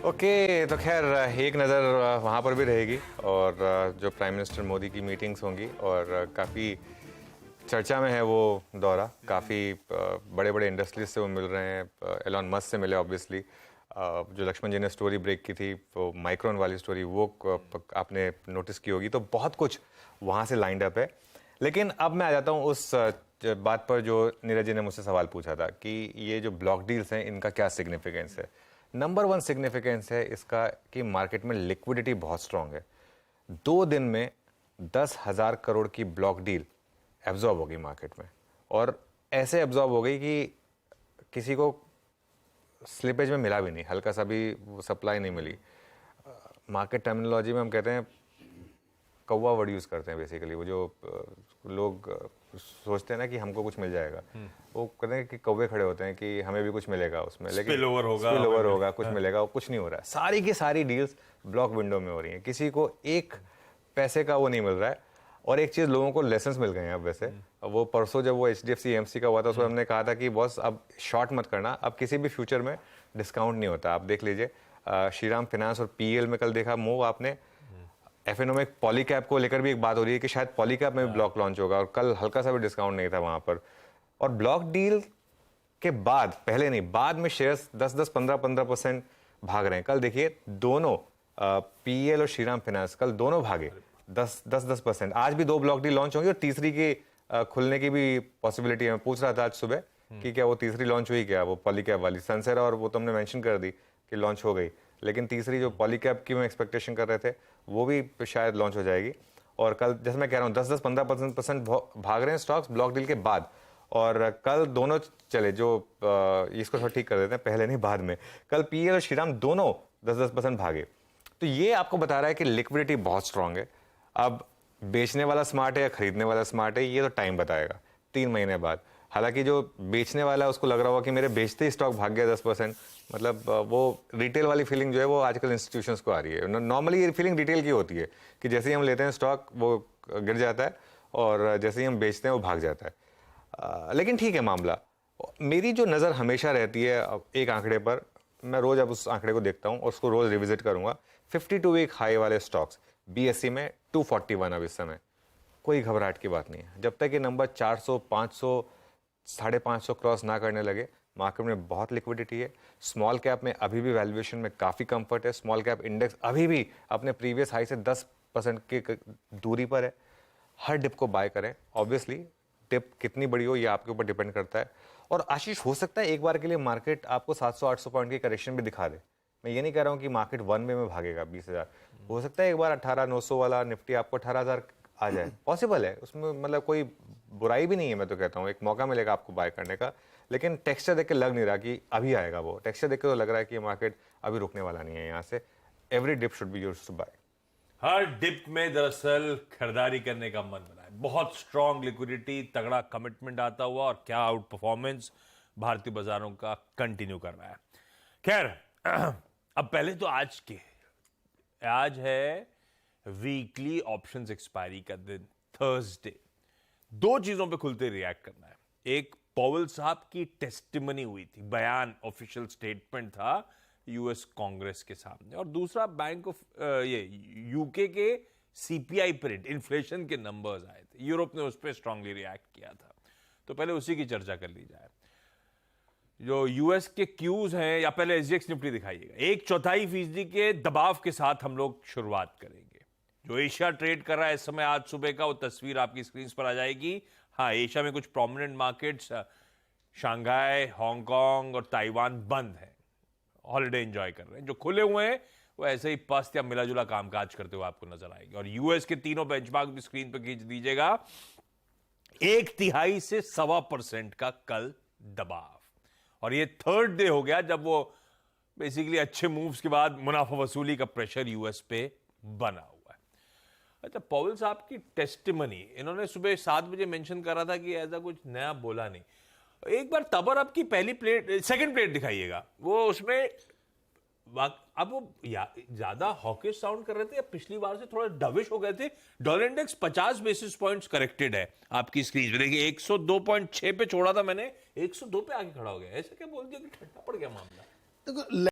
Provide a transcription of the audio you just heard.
Okay, तो खैर एक नज़र वहाँ पर भी रहेगी और जो प्राइम मिनिस्टर मोदी की मीटिंग्स होंगी और काफ़ी चर्चा में है वो दौरा। काफ़ी बड़े बड़े इंडस्ट्रीज से वो मिल रहे हैं। एलॉन मस्क से मिले ऑब्वियसली। जो लक्ष्मण जी ने स्टोरी ब्रेक की थी वो माइक्रोन वाली स्टोरी, वो आपने नोटिस की होगी। तो बहुत कुछ वहाँ से लाइंड अप है। लेकिन अब मैं आ जाता हूँ उस बात पर जो नीरज जी ने मुझसे सवाल पूछा था कि ये जो ब्लॉक डील्स हैं इनका क्या सिग्निफिकेंस है। नंबर वन सिग्निफिकेंस है इसका कि मार्केट में लिक्विडिटी बहुत स्ट्रांग है। 2 दिन में 10,000 करोड़ की ब्लॉक डील एब्जॉर्ब हो गई मार्केट में, और ऐसे एब्जॉर्ब हो गई कि किसी को स्लिपेज में मिला भी नहीं, हल्का सा भी सप्लाई नहीं मिली। मार्केट टर्मिनोलॉजी में हम कहते हैं कौवा वर्ड यूज़ करते हैं बेसिकली। वो जो लोग सोचते हैं ना कि हमको कुछ मिल जाएगा, वो कहते हैं कि कौवे खड़े होते हैं कि हमें भी कुछ मिलेगा उसमें, लेकिन स्पिल ओवर होगा, कुछ मिलेगा, वो कुछ नहीं हो रहा है। सारी की सारी डील्स ब्लॉक विंडो में हो रही हैं, किसी को एक पैसे का वो नहीं मिल रहा है। और एक चीज़ लोगों को लेसन्स मिल गए हैं अब वैसे। वो परसों जब वो HDFC AMC का हुआ था उसमें हमने कहा था कि बॉस अब शॉर्ट मत करना, अब किसी भी फ्यूचर में डिस्काउंट नहीं होता। आप देख लीजिए श्रीराम फाइनेंस और PEL में कल देखा मूव आपने। FNO में पॉलीकैप को लेकर भी एक बात हो रही है कि शायद पॉलीकैप में भी ब्लॉक लॉन्च होगा, और कल हल्का सा भी डिस्काउंट नहीं था वहां पर। और ब्लॉक डील के बाद, पहले नहीं, बाद में शेयर्स 10-10, 15-15% भाग रहे हैं। कल देखिए दोनों PEL और श्रीराम फाइनेंस कल दोनों भागे 10-10%। आज भी 2 ब्लॉक डील लॉन्च होंगी और तीसरी की खुलने की भी पॉसिबिलिटी है। मैं पूछ रहा था आज सुबह कि क्या वो तीसरी लॉन्च हुई, क्या वो पॉलीकैप वाली सनसेरा, और वो तुमने मेंशन कर दी कि लॉन्च हो गई, लेकिन तीसरी जो पॉलीकैप की मैं एक्सपेक्टेशन कर रहे थे वो भी शायद लॉन्च हो जाएगी। और कल जैसे मैं कह रहा हूँ 10-10, 15% भाग रहे हैं स्टॉक्स ब्लॉक डील के बाद। और कल दोनों चले जो इसको थोड़ा ठीक कर देते हैं, पहले नहीं बाद में। कल PEL और श्रीराम दोनों 10-10% भागे। तो ये आपको बता रहा है कि लिक्विडिटी बहुत स्ट्रांग है। अब बेचने वाला स्मार्ट है या खरीदने वाला स्मार्ट है, ये तो टाइम बताएगा 3 महीने बाद। हालांकि जो बेचने वाला है उसको लग रहा होगा कि मेरे बेचते ही स्टॉक भाग गया 10%, मतलब वो रिटेल वाली फीलिंग जो है वो आजकल इंस्टीट्यूशंस को आ रही है। नॉर्मली ये फीलिंग रिटेल की होती है कि जैसे ही हम लेते हैं स्टॉक वो गिर जाता है, और जैसे ही हम बेचते हैं वो भाग जाता है। लेकिन ठीक है मामला। मेरी जो नज़र हमेशा रहती है एक आंकड़े पर, मैं रोज़ अब उस आंकड़े को देखता हूँ और उसको रोज़ रिविजिट करूँगा। 52 वीक हाई वाले स्टॉक्स BSE में 241 अब इस समय। कोई घबराहट की बात नहीं है। जब तक ये नंबर 400, 500, 550 क्रॉस ना करने लगे, मार्केट में बहुत लिक्विडिटी है। स्मॉल कैप में अभी भी वैल्यूएशन में काफ़ी कंफर्ट है। स्मॉल कैप इंडेक्स अभी भी अपने प्रीवियस हाई से 10% की दूरी पर है। हर डिप को बाय करें। ऑब्वियसली डिप कितनी बड़ी हो ये आपके ऊपर डिपेंड करता है। और आशीष, हो सकता है एक बार के लिए मार्केट आपको 700-800 पॉइंट की करेक्शन भी दिखा दे। मैं ये नहीं कह रहा हूँ कि मार्केट 1 वे में भागेगा 20,000। हो सकता है एक बार 18,900 वाला निफ्टी आपको 18,000 आ जाए, पॉसिबल है, उसमें मतलब कोई बुराई भी नहीं है। मैं तो कहता हूँ एक मौका मिलेगा आपको बाय करने का। लेकिन टेक्सचर देख के लग नहीं रहा कि अभी आएगा। वो टेक्सचर देख के तो लग रहा है कि मार्केट अभी रुकने वाला नहीं है यहाँ से। Every dip should be yours to buy. हर डिप में दरअसल खरीदारी करने का मन बना है। बहुत स्ट्रांग लिक्विडिटी, तगड़ा कमिटमेंट आता हुआ, और क्या आउट परफॉर्मेंस भारतीय बाजारों का कंटिन्यू कर रहा है। खैर अब पहले तो आज है वीकली ऑप्शंस एक्सपायरी का दिन, थर्सडे। 2 चीजों पे खुलते रिएक्ट करना है। एक, पॉवेल साहब की टेस्टिमनी हुई थी, बयान, ऑफिशियल स्टेटमेंट था US कांग्रेस के सामने। और दूसरा, बैंक ऑफ यूके के CPI प्रिंट, इन्फ्लेशन के नंबर्स आए थे। यूरोप ने उस पर स्ट्रांगली रिएक्ट किया था। तो पहले उसी की चर्चा कर ली जाए। जो US के क्यूज हैं, या पहले SGX निफ्टी दिखाइएगा। 1/4% के दबाव के साथ हम लोग शुरुआत करेंगे। जो एशिया ट्रेड कर रहा है इस समय, आज सुबह का, वो तस्वीर आपकी स्क्रीन पर आ जाएगी। हाँ, एशिया में कुछ प्रोमिनेंट मार्केट्स, शंघाई, हांगकांग और ताइवान बंद है, हॉलिडे एंजॉय कर रहे हैं। जो खुले हुए हैं वो ऐसे ही पस्त या मिलाजुला कामकाज करते हुए आपको नजर आएंगे। और US के तीनों बेंचमार्क भी स्क्रीन पर खींच दीजिएगा। 1/3 से 1.25% का कल दबाव। और ये थर्ड डे हो गया जब वो बेसिकली अच्छे मूव्स के बाद मुनाफा वसूली का प्रेशर US पे बना हुआ है। अच्छा, पॉवेल साहब की टेस्टिमनी, इन्होंने सुबह 7 बजे मेंशन करा था कि ऐसा कुछ नया बोला नहीं। एक बार तबर अप की सेकंड प्लेट दिखाइएगा। वो उसमें अब वो ज्यादा हॉकिश साउंड कर रहे थे, या पिछली बार से थोड़ा डविश हो गए थे। Dollar index 50 basis points corrected है आपकी स्क्रीन पे देखिए। 102.6 पे छोड़ा था मैंने, 102 पे आके खड़ा हो गया। ऐसा क्या बोल दिया कि ठंडा पड़ गया मामला। देखो